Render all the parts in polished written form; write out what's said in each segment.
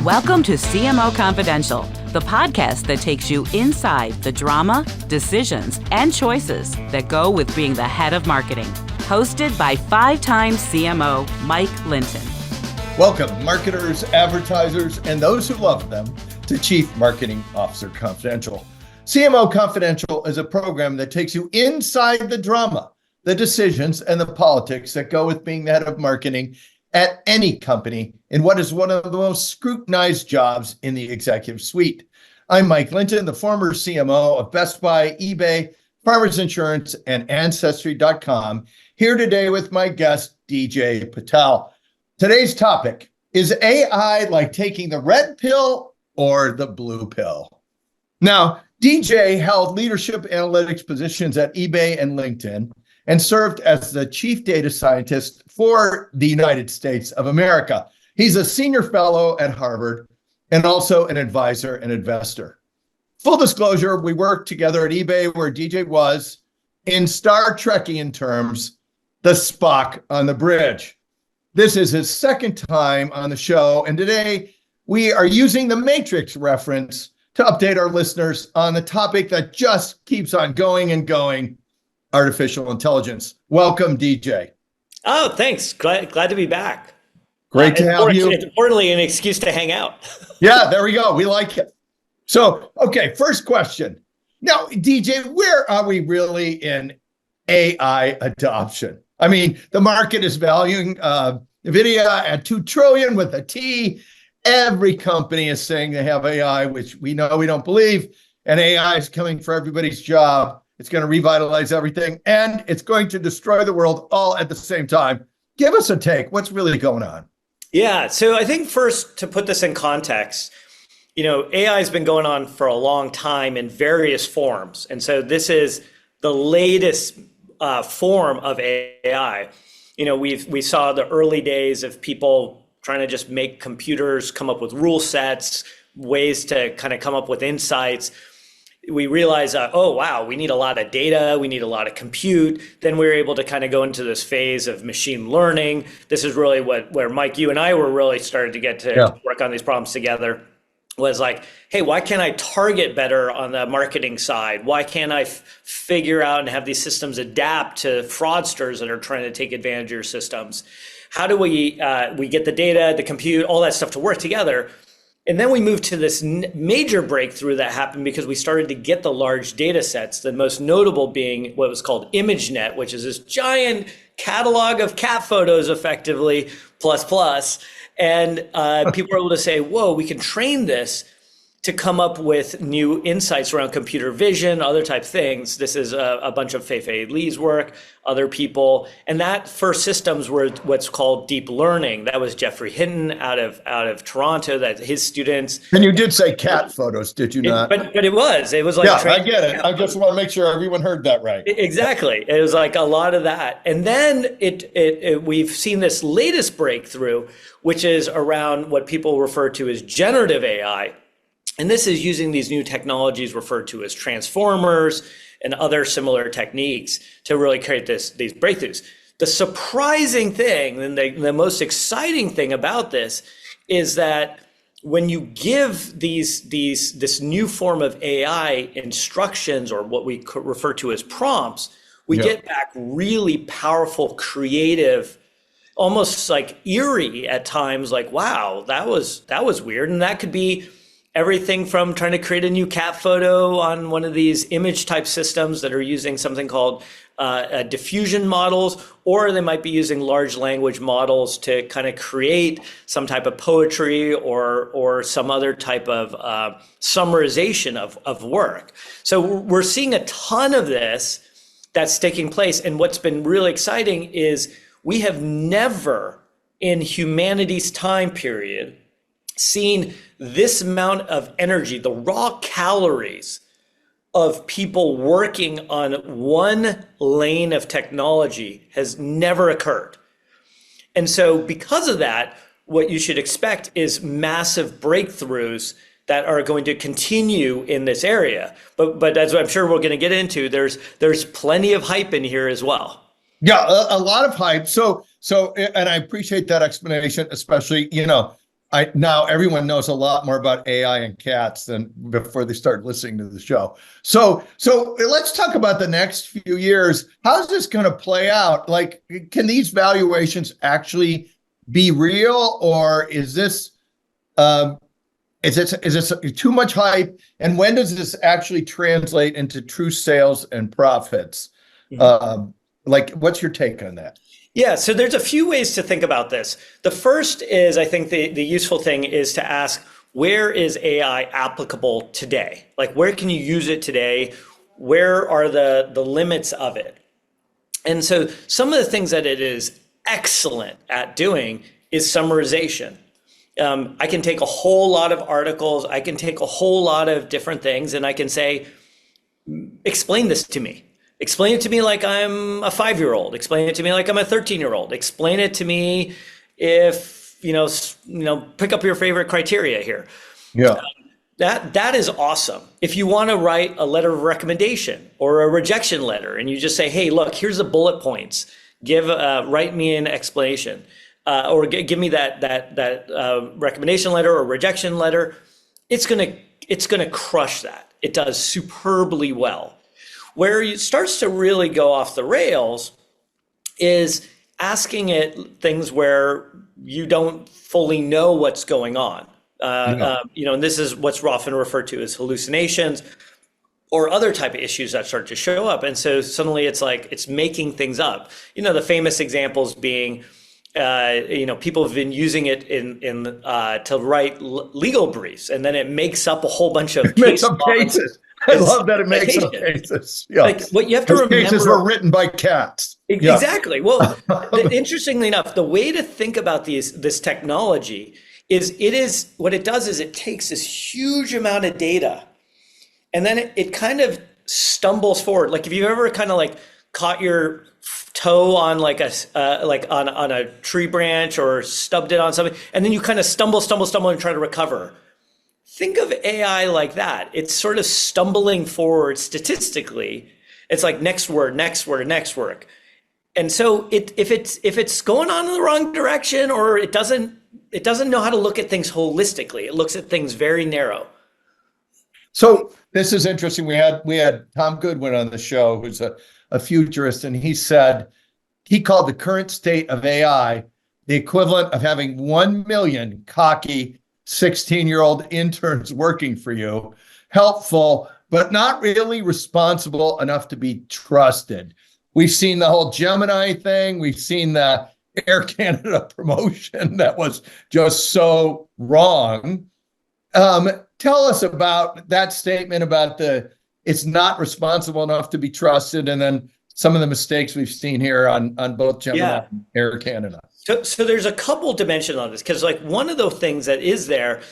Welcome to CMO Confidential, the podcast that takes you inside the drama, decisions, and choices that go with being the head of marketing. Hosted by five-time CMO Mike Linton. Welcome, marketers, advertisers, and those who love them to Chief Marketing Officer Confidential. CMO Confidential is a program that takes you inside the drama, the decisions, and the politics that go with being the head of marketing at any company in what is one of the most scrutinized jobs in the executive suite. I'm Mike Linton, the former CMO of Best Buy, eBay, Farmers Insurance, and Ancestry.com, here today with my guest, DJ Patil. Today's topic is AI like taking the red pill or the blue pill? Now, DJ held leadership analytics positions at eBay and LinkedIn and served as the chief data scientist for the United States of America. He's a senior fellow at Harvard and also an advisor and investor. Full disclosure, we worked together at eBay where DJ was, in Star Trekian terms, the Spock on the bridge. This is his second time on the show, and today we are using the Matrix reference to update our listeners on the topic that just keeps on going and going, artificial intelligence. Welcome, DJ. Oh, thanks. Glad to be back. Great to have you. Importantly, an excuse to hang out. Yeah, there we go. We like it. So, okay, first question. Now, DJ, where are we really in AI adoption? I mean, the market is valuing NVIDIA at $2 trillion with a T. Every company is saying they have AI, which we know we don't believe. And AI is coming for everybody's job. It's going to revitalize everything, and it's going to destroy the world all at the same time. Give us a take. What's really going on? Yeah, so I think first, to put this in context, AI has been going on for a long time in various forms. And so this is the latest form of AI. We saw the early days of people trying to just make computers come up with rule sets, ways to kind of come up with insights. We realized, oh, wow, we need a lot of data. We need a lot of compute. Then we were able to kind of go into this phase of machine learning. This is really where Mike, you and I were really started to get to work on these problems together. Was like, hey, why can't I target better on the marketing side? Why can't I figure out and have these systems adapt to fraudsters that are trying to take advantage of your systems? How do we get the data, the compute, all that stuff to work together? And then we moved to this major breakthrough that happened because we started to get the large data sets, the most notable being what was called ImageNet, which is this giant catalog of cat photos effectively, plus. And people were able to say, whoa, we can train this to come up with new insights around computer vision, other type things. This is a bunch of Fei-Fei Li's work, other people. And that first systems were what's called deep learning. That was Geoffrey Hinton out of Toronto, that his students. And you did say cat photos, did you not? But it was like. Yeah, I get it. I just want to make sure everyone heard that right. Exactly. It was like a lot of that. And then we've seen this latest breakthrough, which is around what people refer to as generative AI. And this is using these new technologies referred to as transformers and other similar techniques to really create these breakthroughs. The surprising thing and the most exciting thing about this is that when you give this new form of AI instructions, or what we could refer to as prompts, we get back really powerful, creative, almost like eerie at times, like, wow, that was weird. And that could be everything from trying to create a new cat photo on one of these image type systems that are using something called diffusion models, or they might be using large language models to kind of create some type of poetry or some other type of summarization of work. So we're seeing a ton of this that's taking place. And what's been really exciting is we have never in humanity's time period seen this amount of energy, the raw calories of people working on one lane of technology has never occurred. And so because of that, what you should expect is massive breakthroughs that are going to continue in this area. But as I'm sure we're going to get into, there's plenty of hype in here as well. Yeah, a lot of hype. So, and I appreciate that explanation, especially, now everyone knows a lot more about AI and cats than before they start listening to the show. So let's talk about the next few years. How's this going to play out? Like, can these valuations actually be real, or is this too much hype? And when does this actually translate into true sales and profits? Like, what's your take on that? Yeah, so there's a few ways to think about this. The first is, I think the useful thing is to ask, where is AI applicable today? Like, where can you use it today? Where are the limits of it? And so some of the things that it is excellent at doing is summarization. I can take a whole lot of articles, I can take a whole lot of different things, and I can say, explain this to me. Explain it to me like I'm a 5-year-old. Explain it to me like I'm a 13-year-old. Explain it to me if, pick up your favorite criteria here. Yeah. That is awesome. If you want to write a letter of recommendation or a rejection letter, and you just say, hey, look, here's the bullet points. Write me an explanation, or give me that recommendation letter or rejection letter. It's gonna crush that. It does superbly well. Where it starts to really go off the rails is asking it things where you don't fully know what's going on. And this is what's often referred to as hallucinations or other type of issues that start to show up. And so suddenly it's like it's making things up. The famous examples being, people have been using it in to write legal briefs, and then it makes up a whole bunch of cases. I love that it makes up cases. Yeah. Like what you have to remember. Cases were written by cats. Exactly. Well, interestingly enough, the way to think about this technology is what it does is it takes this huge amount of data, and then it kind of stumbles forward. Like if you've ever kind of like caught your toe on like on a tree branch or stubbed it on something, and then you kind of stumble and try to recover. Think of AI like that. It's sort of stumbling forward statistically. It's like next word. And so if it's going on in the wrong direction, or it doesn't know how to look at things holistically. It looks at things very narrow. So this is interesting. We had Tom Goodwin on the show, who's a futurist, and he called the current state of AI the equivalent of having 1 million cocky 16-year-old interns working for you, helpful, but not really responsible enough to be trusted. We've seen the whole Gemini thing. We've seen the Air Canada promotion that was just so wrong. Tell us about that statement about it's not responsible enough to be trusted, and then some of the mistakes we've seen here on both Gemini and Air Canada. So there's a couple dimensions on this, because like one of the things that is there,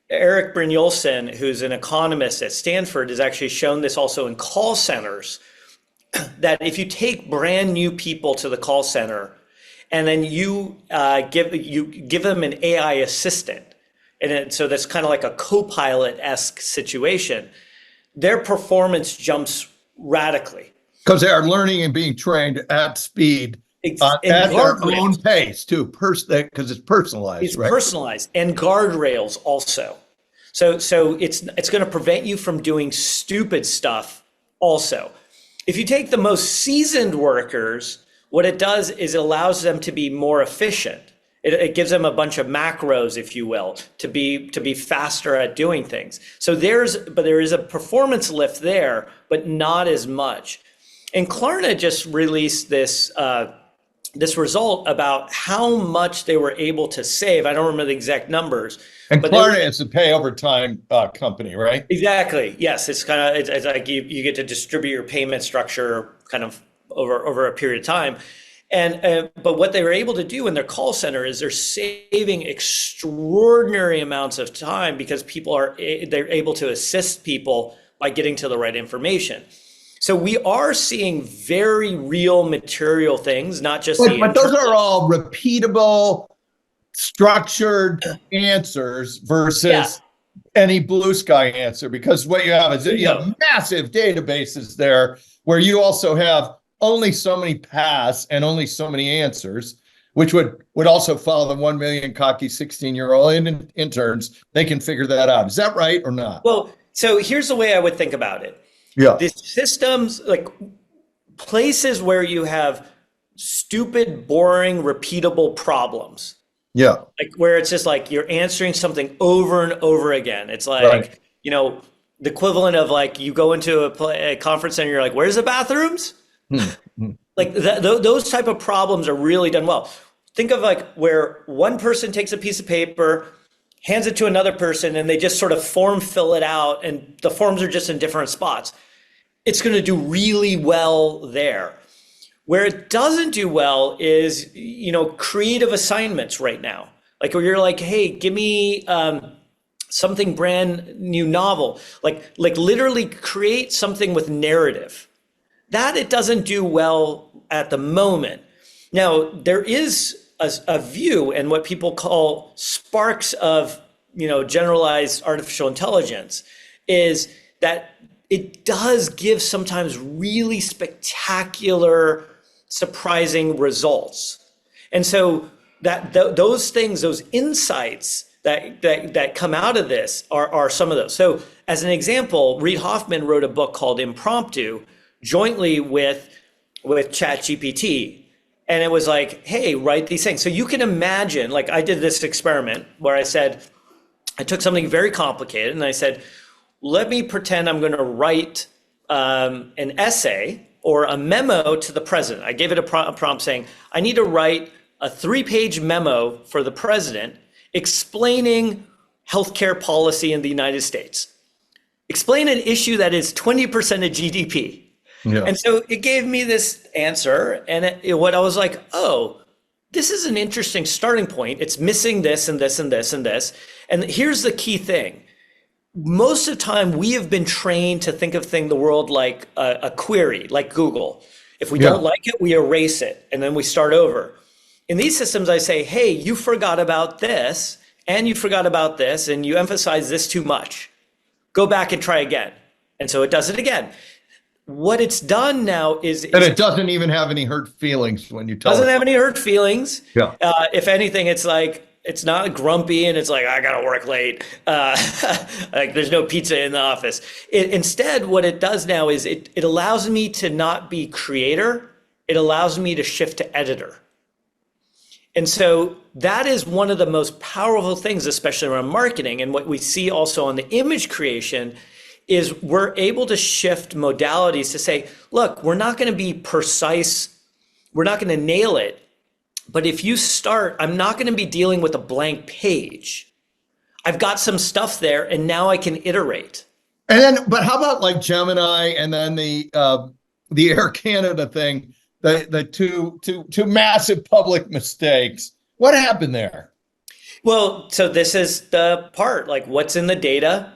Eric Brynjolfsson, who's an economist at Stanford, has actually shown this also in call centers, that if you take brand new people to the call center and then you give them an AI assistant, so that's kind of like a co-pilot-esque situation, their performance jumps radically. Because they are learning and being trained at speed. At their own pace too, because it's personalized. It's personalized, and guardrails also. So it's going to prevent you from doing stupid stuff. Also, if you take the most seasoned workers, what it does is it allows them to be more efficient. It gives them a bunch of macros, if you will, to be faster at doing things. So there is a performance lift there, but not as much. And Klarna just released this result about how much they were able to save. I don't remember the exact numbers. And Klarna is a pay over time company, right? Exactly. Yes, it's like you get to distribute your payment structure kind of over a period of time. And but what they were able to do in their call center is they're saving extraordinary amounts of time, because they're able to assist people by getting to the right information. So we are seeing very real material things, not just but those are all repeatable, structured answers versus any blue sky answer, because what you have is you have massive databases there where you also have only so many paths and only so many answers. which would also follow the 1 million cocky 16-year-old interns. They can figure that out. Is that right or not? Well, so here's the way I would think about it. Yeah. The systems, like places where you have stupid, boring, repeatable problems. Yeah. Like where it's just like you're answering something over and over again. It's like, Right. The equivalent of like you go into a conference center, you're like, where's the bathrooms? Like those type of problems are really done well. Think of like where one person takes a piece of paper, hands it to another person, and they just sort of form fill it out, and the forms are just in different spots. It's going to do really well there. Where it doesn't do well is, creative assignments right now. Like where you're like, hey, give me something brand new novel. Like literally create something with narrative. That it doesn't do well at the moment. Now, there is a view and what people call sparks of, generalized artificial intelligence is that it does give sometimes really spectacular, surprising results. And so those things, those insights that come out of this are some of those. So as an example, Reid Hoffman wrote a book called Impromptu jointly with ChatGPT. And it was like, hey, write these things. So you can imagine, like I did this experiment where I took something very complicated and I said, let me pretend I'm going to write an essay or a memo to the president. I gave it a prompt saying, I need to write a 3-page memo for the president explaining healthcare policy in the United States. Explain an issue that is 20% of GDP. Yeah. And so it gave me this answer, and what I was like, oh, this is an interesting starting point. It's missing this and this and this and this. And here's the key thing. Most of the time, we have been trained to think of the world like a query, like Google. If we don't like it, we erase it, and then we start over. In these systems, I say, hey, you forgot about this, and you forgot about this, and you emphasize this too much. Go back and try again. And so it does it again. What it's done now is... And it doesn't even have any hurt feelings when you tell it. Doesn't have any hurt feelings. Yeah. If anything, it's like, it's not grumpy and it's like, I got to work late. Like there's no pizza in the office. Instead, what it does now is it allows me to not be creator. It allows me to shift to editor. And so that is one of the most powerful things, especially around marketing. And what we see also on the image creation is we're able to shift modalities to say, look, we're not going to be precise. We're not going to nail it. But if you start, I'm not going to be dealing with a blank page. I've got some stuff there, and now I can iterate. And then, but how about like Gemini and then the Air Canada thing, the two massive public mistakes? What happened there? Well, so this is the part, like what's in the data.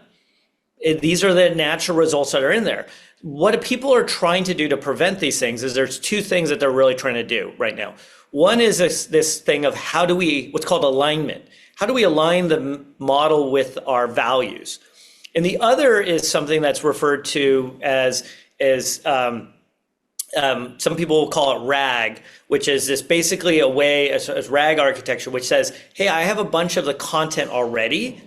These are the natural results that are in there. What people are trying to do to prevent these things is there's two things that they're really trying to do right now. One is this thing of how do we, what's called alignment. How do we align the model with our values? And the other is something that's referred to as some people will call it RAG, which is this basically a way, as RAG architecture, which says, hey, I have a bunch of the content already.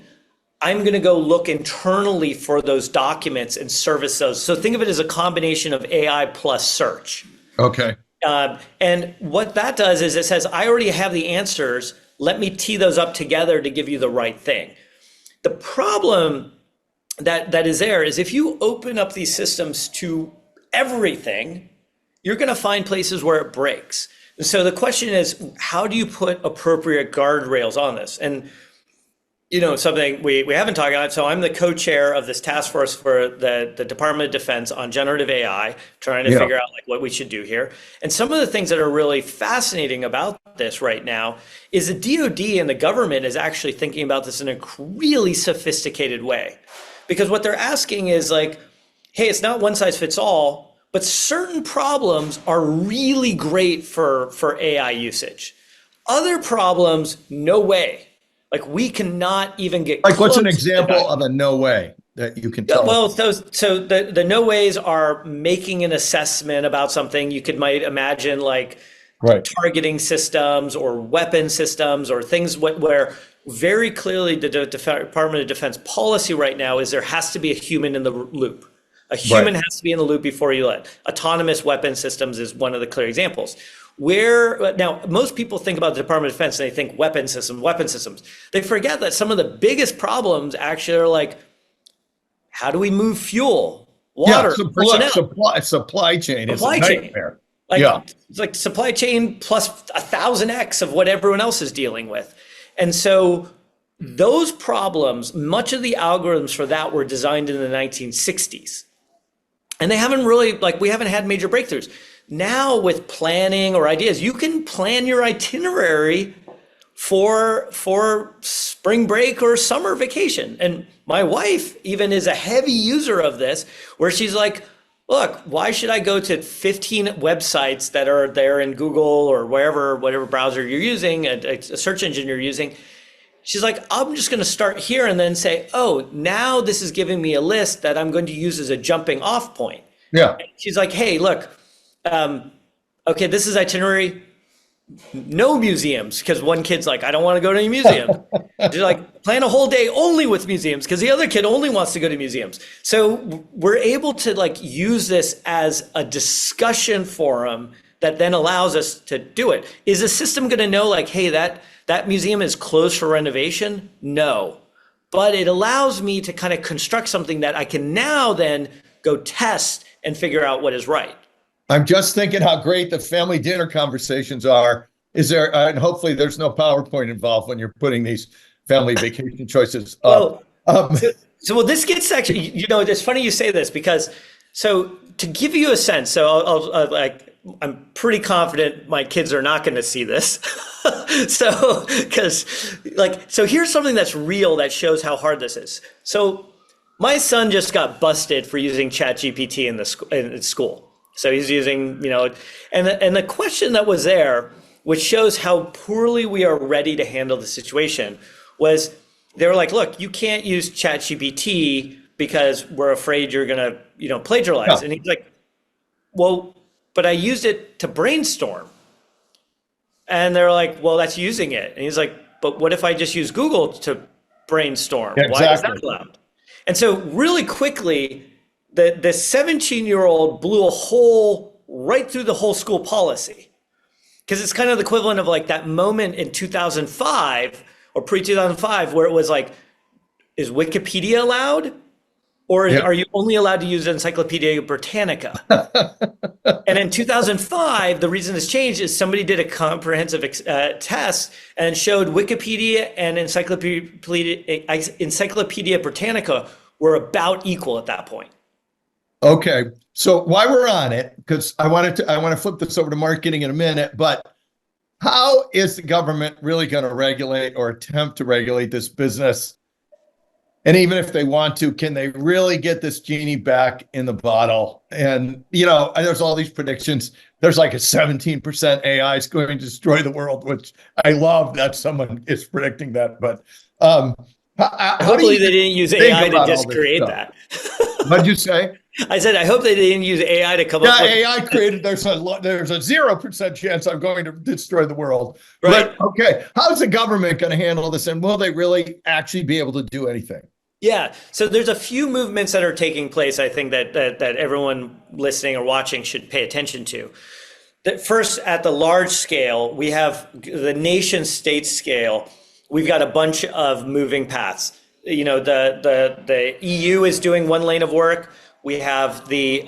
I'm going to go look internally for those documents and service those. So think of it as a combination of AI plus search. Okay. And what that does is it says, I already have the answers. Let me tee those up together to give you the right thing. The problem that is there is if you open up these systems to everything, you're going to find places where it breaks. And so the question is, how do you put appropriate guardrails on this? And something we haven't talked about. So I'm the co-chair of this task force for the Department of Defense on generative AI, trying to figure out like what we should do here. And some of the things that are really fascinating about this right now is the DoD and the government is actually thinking about this in a really sophisticated way. Because what they're asking is like, hey, it's not one size fits all, but certain problems are really great for AI usage. Other problems, no way. Like we cannot even get like what's an example of a no way that you can tell? Well, so the no ways are making an assessment about something. You might imagine like Right. targeting systems or weapon systems or things where very clearly the Department of Defense policy right now is there has to be a human in the loop. A human has to be in the loop before you let. Autonomous weapon systems is one of the clear examples. Where now most people think about the Department of Defense and they think weapon systems. They forget that some of the biggest problems actually are like, how do we move fuel, water, personnel? Supply chain is a nightmare. It's like supply chain plus 1,000x of what everyone else is dealing with. And so those problems, much of the algorithms for that were designed in the 1960s. And they haven't really, we haven't had major breakthroughs. Now with planning or ideas, you can plan your itinerary for spring break or summer vacation. And my wife even is a heavy user of this, where she's like, look, why should I go to 15 websites that are there in Google or whatever browser you're using, a search engine you're using? She's like, I'm just going to start here and then say, oh, now this is giving me a list that I'm going to use as a jumping off point. Yeah. She's like, hey, look, okay, this is itinerary. No museums, because one kid's like, I don't want to go to any museum. She's like, plan a whole day only with museums, because the other kid only wants to go to museums. So we're able to use this as a discussion forum that then allows us to do it. Is the system going to know hey, that museum is closed for renovation? No. But it allows me to kind of construct something that I can now then go test and figure out what is right. I'm just thinking how great the family dinner conversations are. Is there, and hopefully there's no PowerPoint involved when you're putting these family vacation choices up. So this gets actually, it's funny you say this, because, so to give you a sense, so I'm pretty confident my kids are not going to see this. So here's something that's real that shows how hard this is. So my son just got busted for using ChatGPT in school. So he's using, and the question that was there, which shows how poorly we are ready to handle the situation, was they were like, look, you can't use ChatGPT because we're afraid you're going to, plagiarize. Yeah. And he's like, well, but I used it to brainstorm. And they're like, well, that's using it. And he's like, but what if I just use Google to brainstorm? Yeah, exactly. Why is that allowed? And so really quickly, the 17-year-old blew a hole right through the whole school policy. Because it's kind of the equivalent of that moment in 2005 or pre-2005 where it was is Wikipedia allowed? Or are you only allowed to use Encyclopedia Britannica? And in 2005, the reason this changed is somebody did a comprehensive test and showed Wikipedia and Encyclopedia Britannica were about equal at that point. Okay, so while we're on it, because I want to flip this over to marketing in a minute, but how is the government really going to regulate or attempt to regulate this business? And even if they want to, can they really get this genie back in the bottle? And, there's all these predictions. There's a 17% AI is going to destroy the world, which I love that someone is predicting that. But hopefully they didn't use AI to just create that. What'd you say? I said, I hope they didn't use AI to come up with. AI created, there's a 0% chance I'm going to destroy the world. Right. But, okay, how's the government going to handle this? And will they really actually be able to do anything? Yeah, so there's a few movements that are taking place, I think, that everyone listening or watching should pay attention to. First, at the large scale, we have the nation state scale. We've got a bunch of moving paths. The EU is doing one lane of work. We have the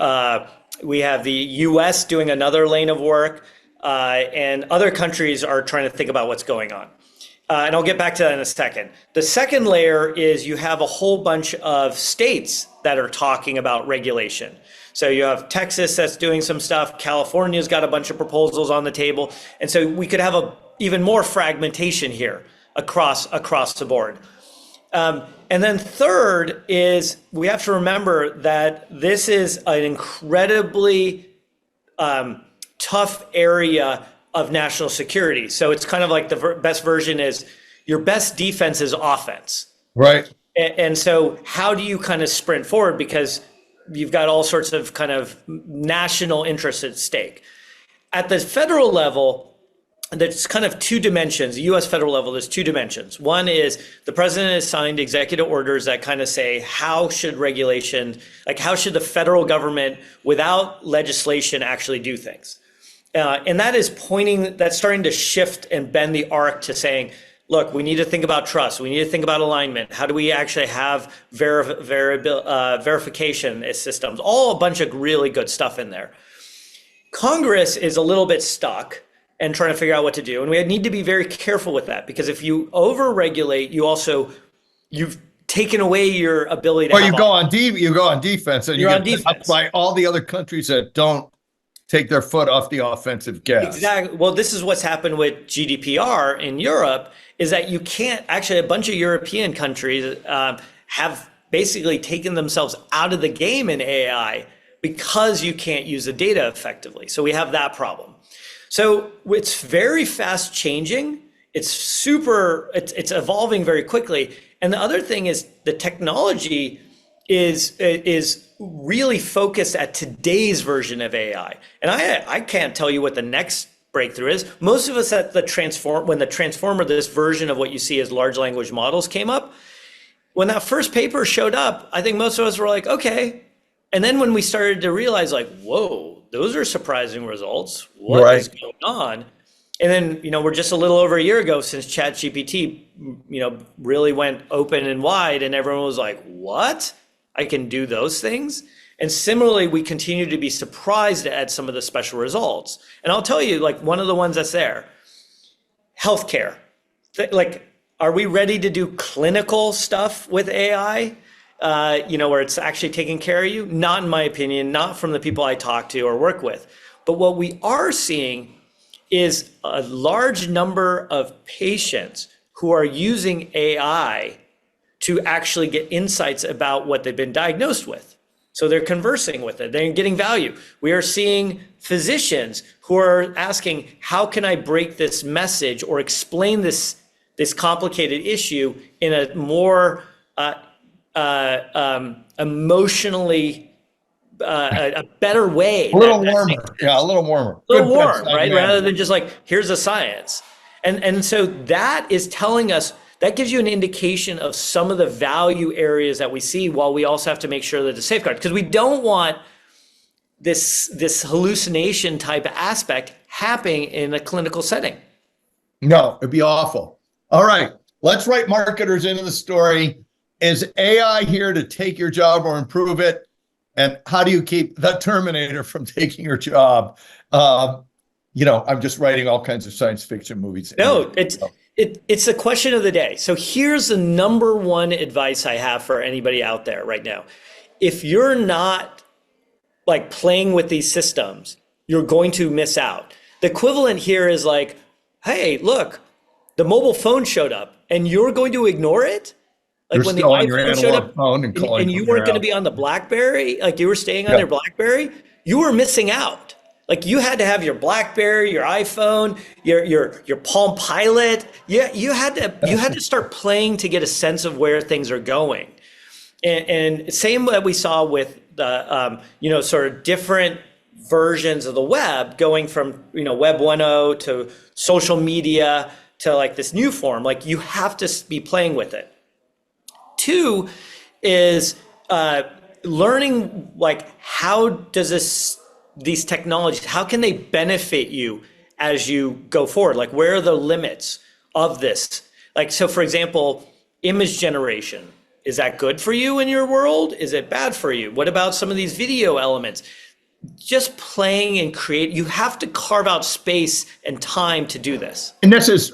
US doing another lane of work, and other countries are trying to think about what's going on. And I'll get back to that in a second. The second layer is you have a whole bunch of states that are talking about regulation. So you have Texas that's doing some stuff. California's got a bunch of proposals on the table. And so we could have even more fragmentation here across the board. And then third is we have to remember that this is an incredibly tough area of national security. So it's kind of like the best version is your best defense is offense. Right. And so how do you kind of sprint forward? Because you've got all sorts of kind of national interests at stake. At the federal level, there's kind of two dimensions. The US federal level, there's two dimensions. One is the president has signed executive orders that kind of say how should regulation, like how should the federal government without legislation actually do things? And that is that's starting to shift and bend the arc to saying, look, we need to think about trust. We need to think about alignment. How do we actually have verification systems? All a bunch of really good stuff in there. Congress is a little bit stuck and trying to figure out what to do. And we need to be very careful with that, because if you over-regulate, you've taken away your ability to you go on defense, and you're you on get defense by all the other countries that don't take their foot off the offensive gas. Exactly. Well, this is what's happened with GDPR in Europe, is that you can't actually, a bunch of European countries have basically taken themselves out of the game in AI because you can't use the data effectively. So we have that problem. So it's very fast changing. It's evolving very quickly. And the other thing is the technology is really focused at today's version of AI. And I can't tell you what the next breakthrough is. Most of us at when the transformer, this version of what you see as large language models came up, when that first paper showed up, I think most of us were like, okay. And then when we started to realize, like, whoa, those are surprising results. What is going on? And then, we're just a little over a year ago since ChatGPT, really went open and wide, and everyone was like, what? I can do those things? And similarly, we continue to be surprised at some of the special results. And I'll tell you, like, one of the ones that's there, healthcare. Like, are we ready to do clinical stuff with AI? Where it's actually taking care of you? Not in my opinion, not from the people I talk to or work with. But what we are seeing is a large number of patients who are using AI to actually get insights about what they've been diagnosed with. So they're conversing with it, they're getting value. We are seeing physicians who are asking, how can I break this message or explain this complicated issue in a more emotionally a better way, a little warmer, right? Rather than just like, here's the science. And so that is telling us, that gives you an indication of some of the value areas that we see, while we also have to make sure that it's safeguarded, because we don't want this hallucination type aspect happening in a clinical setting. No, it'd be awful. All right, let's write marketers into the story. Is AI here to take your job or improve it? And how do you keep the Terminator from taking your job? I'm just writing all kinds of science fiction movies. No, it's a question of the day. So here's the number one advice I have for anybody out there right now. If you're not like playing with these systems, you're going to miss out. The equivalent here is like, hey, look, the mobile phone showed up and you're going to ignore it? Like when the iPhone showed up and you weren't going to be on the BlackBerry, like you were staying on their BlackBerry, you were missing out. Like you had to have your BlackBerry, your iPhone, your Palm Pilot. You had to start playing to get a sense of where things are going. And same that we saw with the sort of different versions of the web, going from Web 1.0 to social media to like this new form. Like you have to be playing with it. Two is learning, like, how does these technologies, how can they benefit you as you go forward? Like, where are the limits of this? Like, so for example, image generation. Is that good for you in your world? Is it bad for you? What about some of these video elements? Just playing and create, you have to carve out space and time to do this. And this is,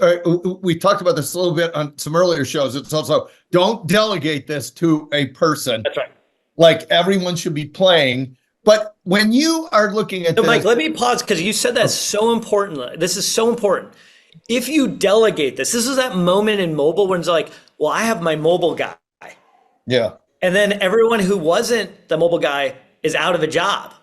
we talked about this a little bit on some earlier shows. It's also, don't delegate this to a person. That's right. Like everyone should be playing. But when you are looking at this. Mike, let me pause because you said that's so important. This is so important. If you delegate this is that moment in mobile when it's like, well, I have my mobile guy. Yeah. And then everyone who wasn't the mobile guy is out of a job.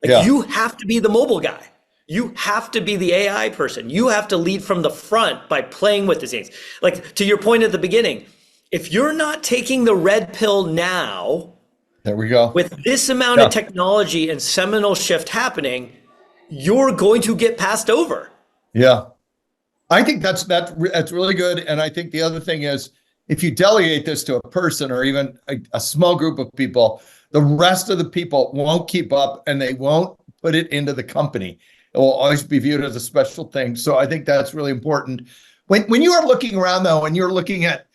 Like you have to be the mobile guy. You have to be the AI person. You have to lead from the front by playing with these things. Like to your point at the beginning, if you're not taking the red pill now, there we go. With this amount of technology and seminal shift happening, you're going to get passed over. Yeah. I think that's really good. And I think the other thing is, if you delegate this to a person or even a small group of people, the rest of the people won't keep up and they won't put it into the company. It will always be viewed as a special thing. So I think that's really important. When you are looking around though, and you're looking at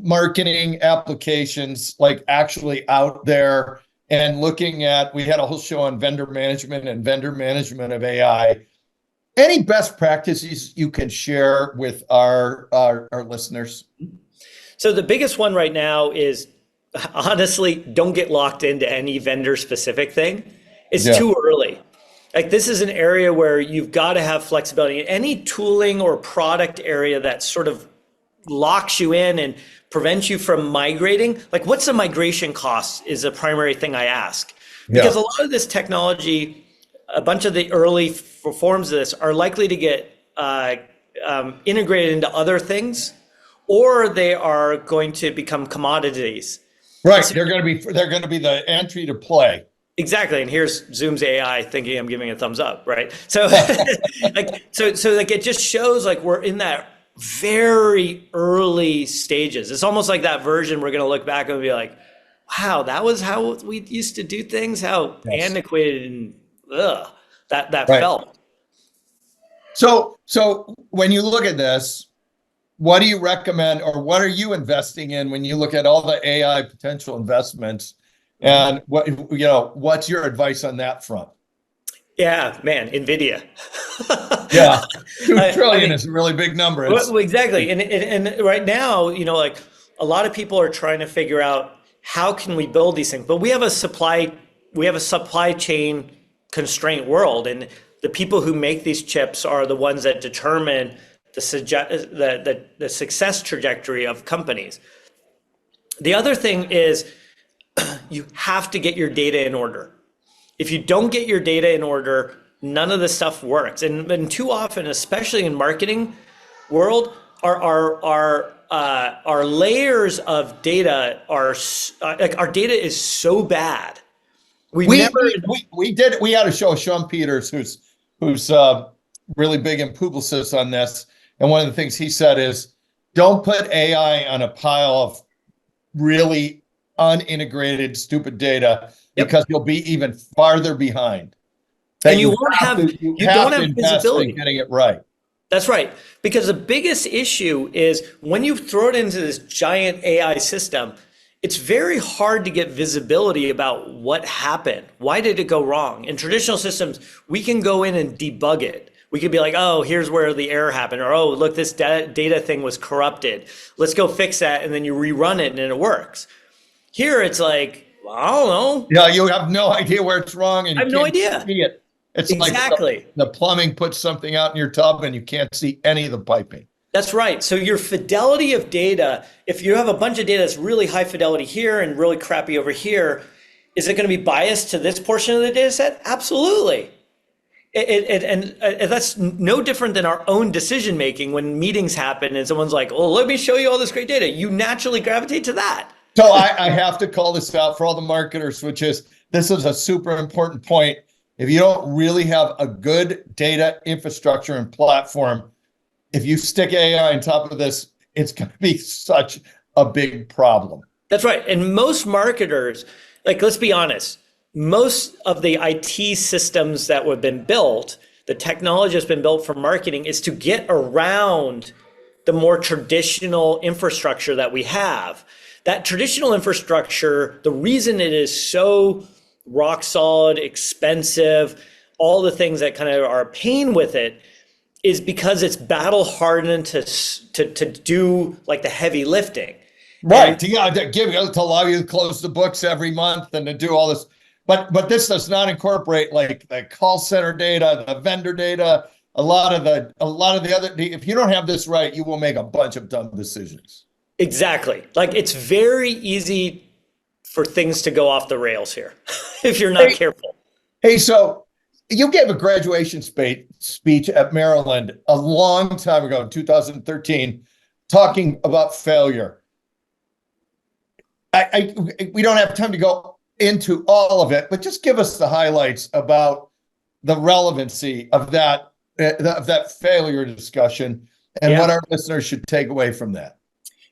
marketing applications like actually out there and looking at, we had a whole show on vendor management and vendor management of AI. Any best practices you can share with our listeners? So the biggest one right now is, honestly, don't get locked into any vendor specific thing. It's too early. Like, this is an area where you've got to have flexibility. Any tooling or product area that sort of locks you in and prevents you from migrating, like, what's the migration cost is a primary thing I ask. Because a lot of this technology, a bunch of the early forms of this are likely to get integrated into other things, or they are going to become commodities. Right, they're going to be the entry to play. Exactly, and here's Zoom's AI thinking I'm giving a thumbs up, right? So, like it just shows like we're in that very early stages. It's almost like that version we're going to look back and be like, wow, that was how we used to do things. How antiquated and that right. felt. So when you look at this, what do you recommend, or what are you investing in when you look at all the AI potential investments? And what's your advice on that front? Yeah, man, NVIDIA. Yeah, 2 trillion is a really big number. Well, exactly, and right now, like a lot of people are trying to figure out how can we build these things, but we have a supply chain constraint world, and the people who make these chips are the ones that determine the success trajectory of companies. The other thing is you have to get your data in order. If you don't get your data in order, none of this stuff works. And too often, especially in marketing world, our layers of data are like, our data is so bad. We had a show, Sean Peters, who's really big in publicist on this. And one of the things he said is, don't put AI on a pile of really unintegrated, stupid data, because you'll be even farther behind. And you don't have visibility in getting it right. That's right. Because the biggest issue is when you throw it into this giant AI system, it's very hard to get visibility about what happened. Why did it go wrong? In traditional systems, we can go in and debug it. We could be like, oh, here's where the error happened. Or, oh, look, this data thing was corrupted. Let's go fix that. And then you rerun it and it works. Here, it's like, well, I don't know. Yeah, you have no idea where it's wrong. And I have no idea. See it. It's exactly like the plumbing puts something out in your tub and you can't see any of the piping. That's right. So your fidelity of data, if you have a bunch of data that's really high fidelity here and really crappy over here, is it going to be biased to this portion of the data set? Absolutely. And that's no different than our own decision making when meetings happen and someone's like, oh, let me show you all this great data. You naturally gravitate to that. So I have to call this out for all the marketers, which is, this is a super important point. If you don't really have a good data infrastructure and platform, if you stick AI on top of this, it's going to be such a big problem. That's right. And most marketers, like, let's be honest, most of the IT systems that have been built, the technology that's been built for marketing, is to get around the more traditional infrastructure that we have. That traditional infrastructure, the reason it is so rock solid, expensive, all the things that kind of are a pain with it, is because it's battle hardened to do like the heavy lifting. Right. To allow you to close the books every month and to do all this. But this does not incorporate like the call center data, the vendor data, a lot of the other. If you don't have this right, you will make a bunch of dumb decisions. Exactly. Like, it's very easy for things to go off the rails here if you're not careful. Hey, so you gave a graduation speech at Maryland a long time ago, in 2013, talking about failure. We don't have time to go into all of it, but just give us the highlights about the relevancy of that failure discussion and Yeah. what our listeners should take away from that.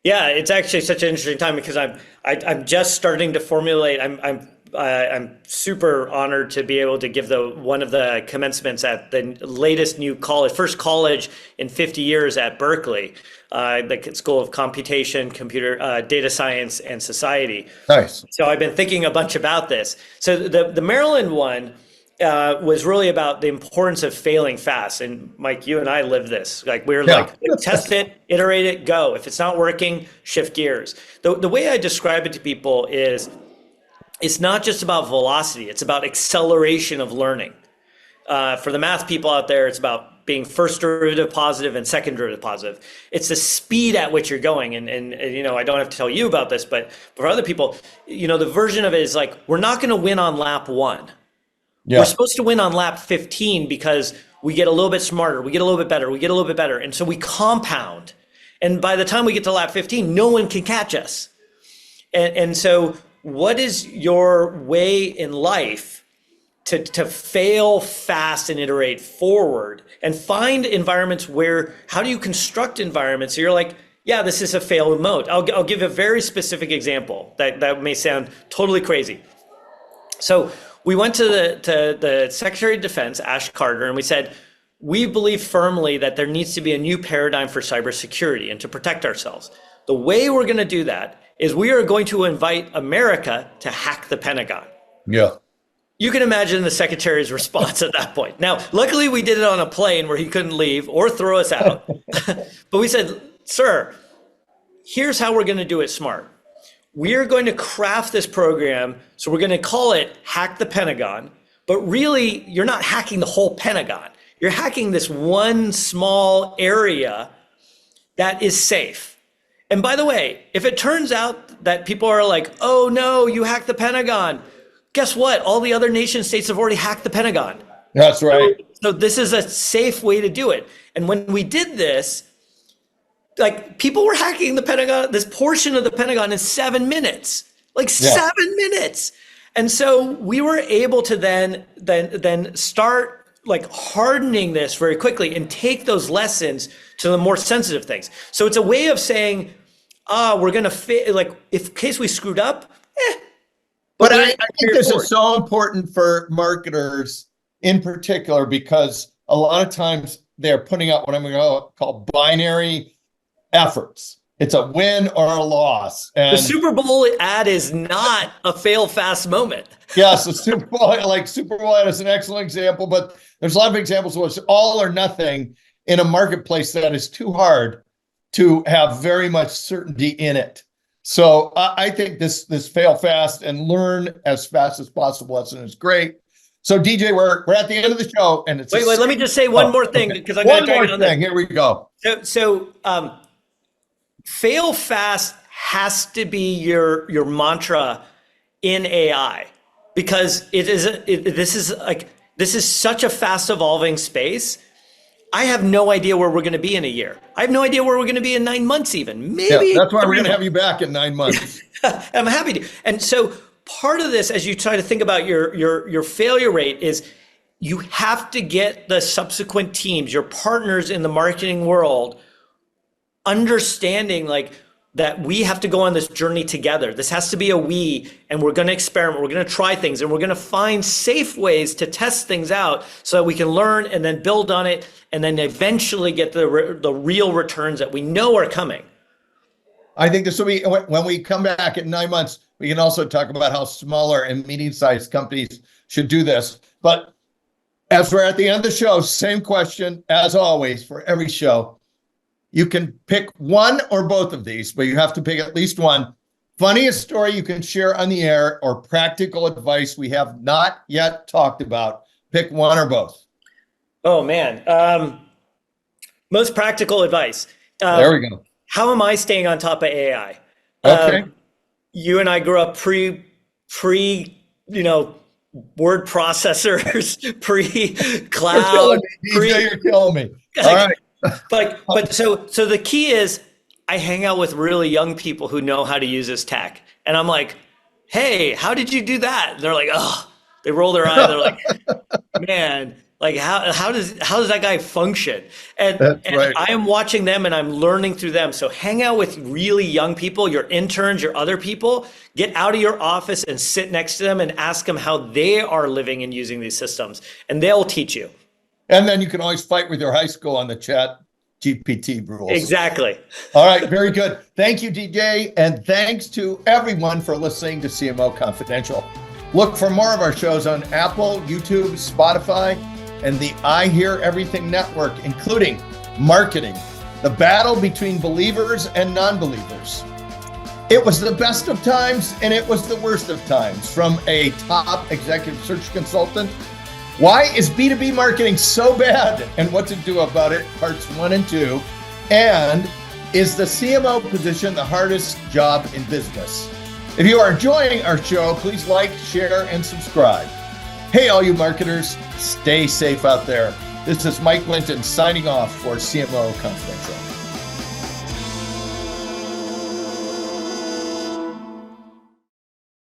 Yeah, it's actually such an interesting time because I'm just starting to formulate. I'm super honored to be able to give one of the commencements at the latest new college, first college in 50 years at Berkeley, the School of Computation, Computer Data Science, and Society. Nice. So I've been thinking a bunch about this. So the Maryland one was really about the importance of failing fast. And Mike, you and I live this. Like we're like, test it, iterate it, go. If it's not working, shift gears. The way I describe it to people is it's not just about velocity, it's about acceleration of learning. For the math people out there, it's about being first derivative positive and second derivative positive. It's the speed at which you're going. And you know, I don't have to tell you about this, but for other people, you know, the version of it is like, we're not going to win on lap 1. Yeah. We're supposed to win on lap 15 because we get a little bit smarter, we get a little bit better, we get a little bit better. And so we compound. And by the time we get to lap 15, no one can catch us. And so what is your way in life to fail fast and iterate forward and find environments where, how do you construct environments so you're like, yeah, this is a fail mode. I'll give a very specific example that may sound totally crazy. So we went to the Secretary of Defense, Ash Carter, and we said, we believe firmly that there needs to be a new paradigm for cybersecurity and to protect ourselves. The way we're going to do that is we are going to invite America to hack the Pentagon. Yeah. You can imagine the secretary's response at that point. Now, luckily we did it on a plane where he couldn't leave or throw us out. But we said, sir, here's how we're going to do it smart. We're going to craft this program, so we're going to call it Hack the Pentagon, but really you're not hacking the whole Pentagon. You're hacking this one small area that is safe. And by the way, if it turns out that people are like, oh no, you hacked the Pentagon, guess what? All the other nation states have already hacked the Pentagon. That's right. So this is a safe way to do it. And when we did this, like people were hacking the Pentagon, this portion of the Pentagon in 7 minutes, like 7 minutes. And so we were able to then start like hardening this very quickly and take those lessons to the more sensitive things. So it's a way of saying, we're going to like, in case we screwed up, But I think this is so important for marketers in particular, because a lot of times they're putting out what I'm going to call binary efforts. It's a win or a loss. And the Super Bowl ad is not a fail fast moment. Yes, the Super Bowl, like Super Bowl ad is an excellent example, but there's a lot of examples where it's all or nothing in a marketplace that is too hard to have very much certainty in it. So I think this fail fast and learn as fast as possible lesson is great. So DJ, we're at the end of the show, and it's wait. Let me just say one more thing because I'm going to drag it on. Here we go. So fail fast has to be your mantra in AI, because this is such a fast evolving space. I have no idea where we're going to be in a year. I have no idea where we're going to be in 9 months even. Maybe that's why we're going to have you back in 9 months. I'm happy to. And so part of this, as you try to think about your failure rate, is you have to get the subsequent teams, your partners in the marketing world, understanding like that we have to go on this journey together. This has to be a we, and we're going to experiment. We're going to try things, and we're going to find safe ways to test things out so that we can learn and then build on it, and then eventually get the real returns that we know are coming. I think this will be, when we come back in 9 months, we can also talk about how smaller and medium-sized companies should do this. But as we're at the end of the show, same question as always for every show. You can pick one or both of these, but you have to pick at least one. Funniest story you can share on the air, or practical advice we have not yet talked about. Pick one or both. Oh, man. Most practical advice. There we go. How am I staying on top of AI? Okay. You and I grew up pre, word processors, pre-cloud. You're killing me. All right. But so the key is I hang out with really young people who know how to use this tech. And I'm like, hey, how did you do that? And they're like, oh, they roll their eye. They're like, man, Like how does that guy function? And right. I am watching them and I'm learning through them. So hang out with really young people, your interns, your other people. Get out of your office and sit next to them and ask them how they are living and using these systems, and they'll teach you. And then you can always fight with your high school on the chat GPT rules. Exactly. All right, very good. Thank you, DJ, and thanks to everyone for listening to CMO Confidential. Look for more of our shows on Apple, YouTube, Spotify, and the I Hear Everything network, including Marketing, the battle between believers and non-believers. It was the best of times, and it was the worst of times. From a top executive search consultant, why is B2B marketing so bad, and what to do about it, parts 1 and 2, and is the CMO position the hardest job in business? If you are enjoying our show, please like, share, and subscribe. Hey, all you marketers, stay safe out there. This is Mike Linton signing off for CMO Confidential.